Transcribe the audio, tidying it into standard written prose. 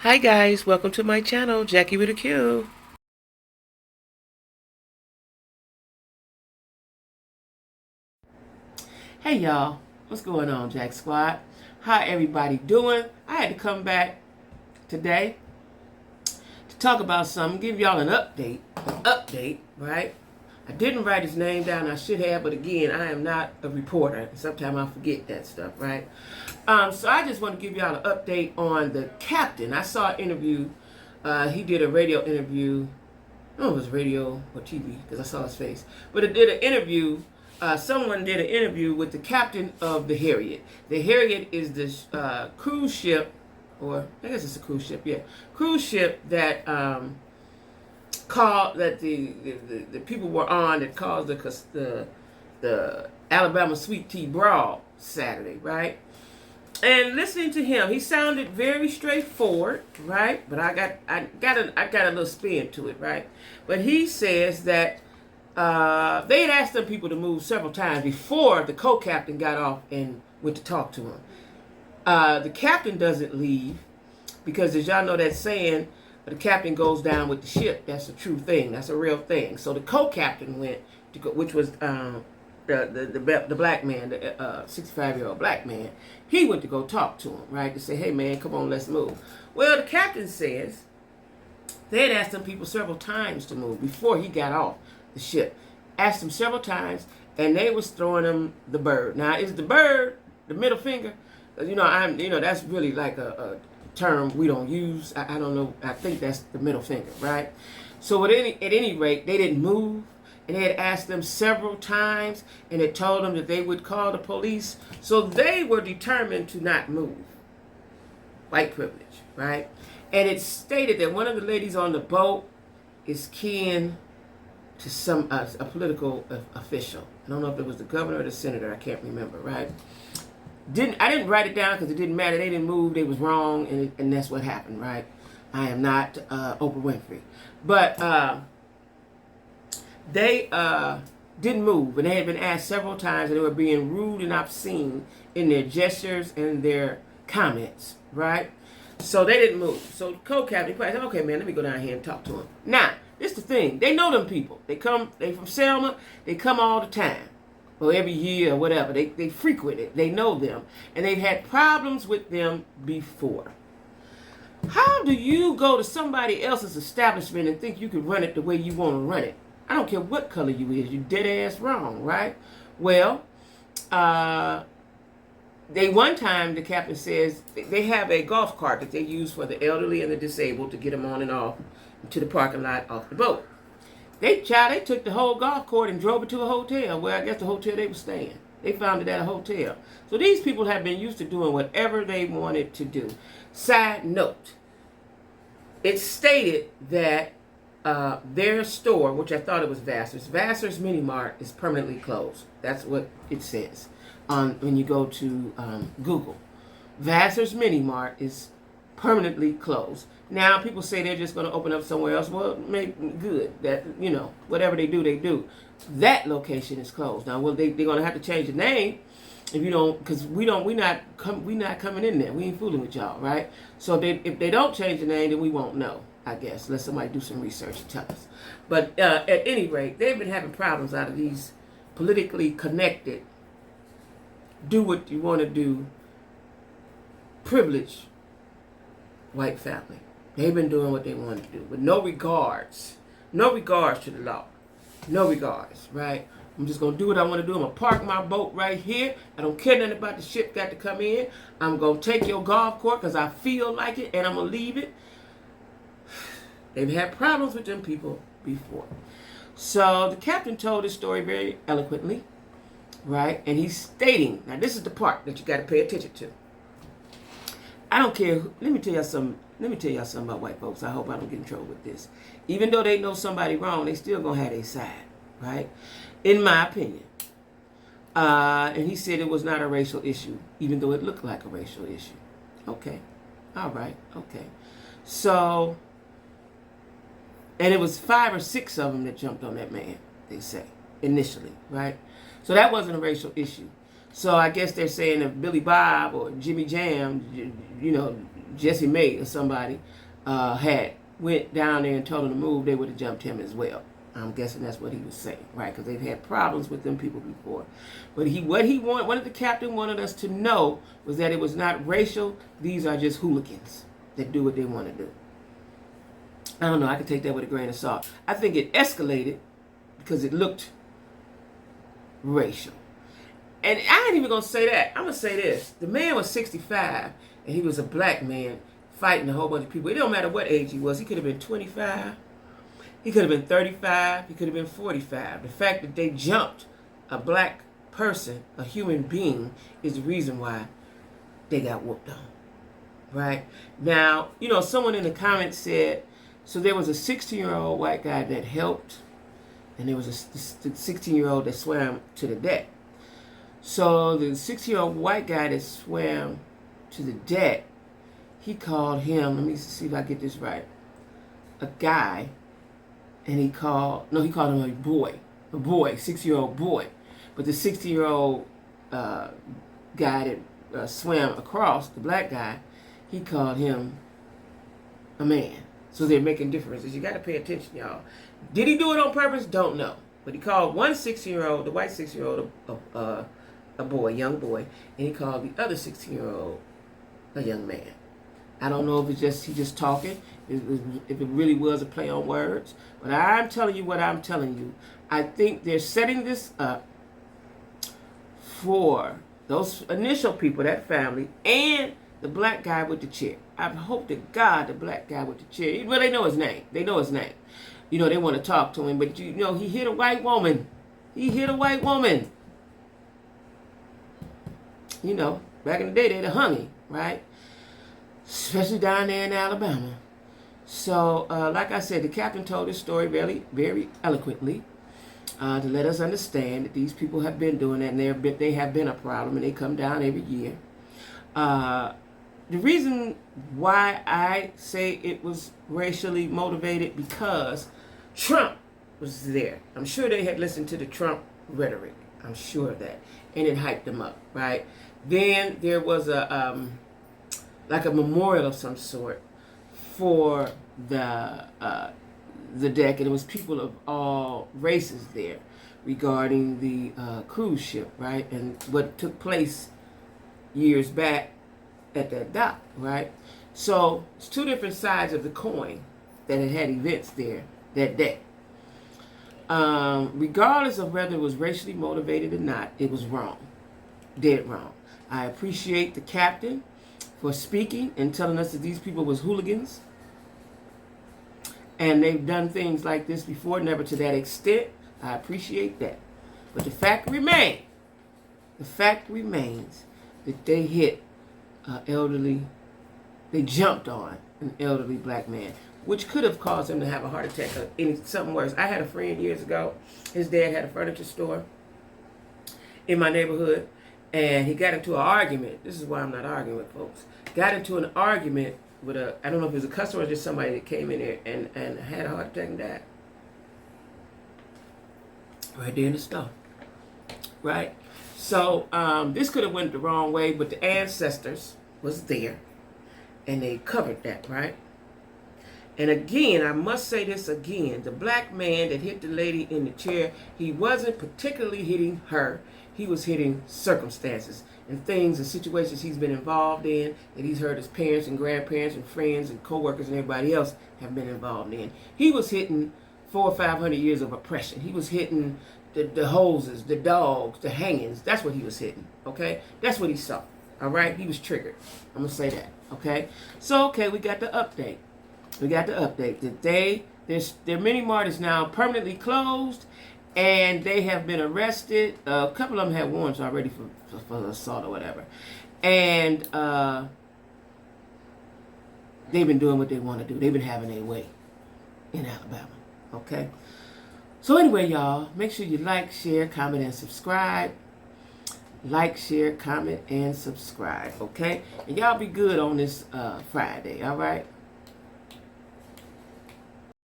Hi guys, welcome to my channel, Jackie with a Q. Hey y'all, what's going on, Jack Squad? How everybody doing? I had to come back today to talk about something, give y'all an update, right? I didn't write his name down, I should have, but again, I am not a reporter. Sometimes I forget that stuff, right? So I just want to give y'all an update on the captain. I saw an interview, he did a radio interview. I don't know if it was radio or TV because I saw his face. But it did an interview. Someone did an interview with the captain of the Harriet. The Harriet is this cruise ship, or I guess it's a cruise ship, yeah. Cruise ship that called, that the people were on, that caused the Alabama Sweet Tea Brawl Saturday, right? And listening to him, he sounded very straightforward, right? But I got a little spin to it, right? But he says that they had asked them people to move several times before the co-captain got off and went to talk to him. The captain doesn't leave because, as y'all know that saying, the captain goes down with the ship. That's a true thing. That's a real thing. So the co-captain went to go, which was the black man, the 65-year-old black man. He went to go talk to him, right? To say, hey man, come on, let's move. Well, the captain says they had asked them people several times to move before he got off the ship. Asked them several times, and they was throwing him the bird. Now, is the bird the middle finger? That's really like a term we don't use. I don't know. I think that's the middle finger, right? So at any rate, they didn't move. And they had asked them several times, and it told them that they would call the police. So they were determined to not move. White privilege, right? And it stated that one of the ladies on the boat is kin to some a political official. I don't know if it was the governor or the senator. I can't remember, right? I didn't write it down because it didn't matter. They didn't move. They was wrong, and that's what happened, right? I am not Oprah Winfrey, but. They didn't move, and they had been asked several times, and they were being rude and obscene in their gestures and their comments, right? So they didn't move. So the co-captain said, okay, man, let me go down here and talk to him. Now, this is the thing. They know them people. They from Selma. They come all the time, or every year or whatever. They frequent it. They know them, and they've had problems with them before. How do you go to somebody else's establishment and think you can run it the way you want to run it? I don't care what color you is. You dead ass wrong, right? Well, one time, the captain says, they have a golf cart that they use for the elderly and the disabled to get them on and off to the parking lot off the boat. They took the whole golf cart and drove it to a hotel, where I guess the hotel they were staying. They found it at a hotel. So these people have been used to doing whatever they wanted to do. Side note, it stated that their store, which I thought it was Vassar's Mini Mart, is permanently closed. That's what it says when you go to Google. Vassar's Mini Mart is permanently closed. Now, people say they're just going to open up somewhere else. Well, maybe good. That, whatever they do, they do. That location is closed. Now, well, they're going to have to change the name if you don't, because we're not coming in there. We ain't fooling with y'all, right? So if they don't change the name, then we won't know, I guess, unless somebody do some research and tell us. But at any rate, they've been having problems out of these politically connected, do what you want to do, privileged white family. They've been doing what they want to do with no regards to the law, no regards, right? I'm just going to do what I want to do. I'm going to park my boat right here. I don't care nothing about the ship got to come in. I'm going to take your golf court because I feel like it, and I'm going to leave it. They've had problems with them people before. So the captain told his story very eloquently, right? And he's stating, now this is the part that you got to pay attention to. I don't care. Let me tell y'all something about white folks. I hope I don't get in trouble with this. Even though they know somebody wrong, they still going to have their side, right? In my opinion. And he said it was not a racial issue, even though it looked like a racial issue. Okay. All right. Okay. So, and it was 5 or 6 of them that jumped on that man, they say, initially, right? So that wasn't a racial issue. So I guess they're saying if Billy Bob or Jimmy Jam, Jesse May or somebody had went down there and told him to move, they would have jumped him as well. I'm guessing that's what he was saying, right? Because they've had problems with them people before. But what the captain wanted us to know was that it was not racial. These are just hooligans that do what they want to do. I don't know. I could take that with a grain of salt. I think it escalated because it looked racial. And I ain't even going to say that. I'm going to say this. The man was 65, and he was a black man fighting a whole bunch of people. It don't matter what age he was. He could have been 25. He could have been 35. He could have been 45. The fact that they jumped a black person, a human being, is the reason why they got whooped on. Right? Now, someone in the comments said, so there was a 16-year-old white guy that helped, and there was a 16-year-old that swam to the deck. So the 16-year-old white guy that swam to the deck, he called him, let me see if I get this right, a guy, and he called him a boy, 6-year-old boy. But the 16-year-old guy that swam across, the black guy, he called him a man. So they're making differences. You got to pay attention, y'all. Did he do it on purpose? Don't know. But he called one 6-year-old, the white 6-year-old, a boy, young boy, and he called the other 16-year-old a young man. I don't know if he just talking, if it really was a play on words. But I'm telling you what I'm telling you. I think they're setting this up for those initial people, that family, and the black guy with the chair. I hope to God the black guy with the chair. Well, they know his name. They want to talk to him. But, he hit a white woman. Back in the day, they'd have hung him, right? Especially down there in Alabama. So, like I said, the captain told his story very, very eloquently to let us understand that these people have been doing that, and they have been a problem, and they come down every year. The reason why I say it was racially motivated, because Trump was there. I'm sure they had listened to the Trump rhetoric. I'm sure of that. And it hyped them up, right? Then there was a memorial of some sort for the deck, and it was people of all races there regarding the cruise ship, right? And what took place years back at that dock, right? So it's two different sides of the coin that had events there that day. Regardless of whether it was racially motivated or not, it was wrong. Dead wrong. I appreciate the captain for speaking and telling us that these people was hooligans. And they've done things like this before, never to that extent. I appreciate that. But the fact remains that they hit they jumped on an elderly black man, which could have caused him to have a heart attack or something worse. I had a friend years ago. His dad had a furniture store in my neighborhood, and he got into an argument. This is why I'm not arguing with folks. Got into an argument with I don't know if it was a customer or just somebody that came in there and had a heart attack and died. Right there in the store. Right? So this could have went the wrong way, but the ancestors was there, and they covered that, right? And again, I must say this again, the black man that hit the lady in the chair, he wasn't particularly hitting her. He was hitting circumstances and things and situations he's been involved in, that he's heard his parents and grandparents and friends and co-workers and everybody else have been involved in. He was hitting 400 or 500 years of oppression. He was hitting the hoses, the dogs, the hangings. That's what he was hitting, okay? That's what he saw, all right? He was triggered. I'm going to say that, okay? So, okay, we got the update. That their mini mart is now permanently closed, and they have been arrested. A couple of them had warrants already for assault or whatever. And they've been doing what they want to do. They've been having their way in Alabama, okay? So anyway, y'all, make sure you like, share, comment, and subscribe. Like, share, comment, and subscribe, okay? And y'all be good on this Friday, all right?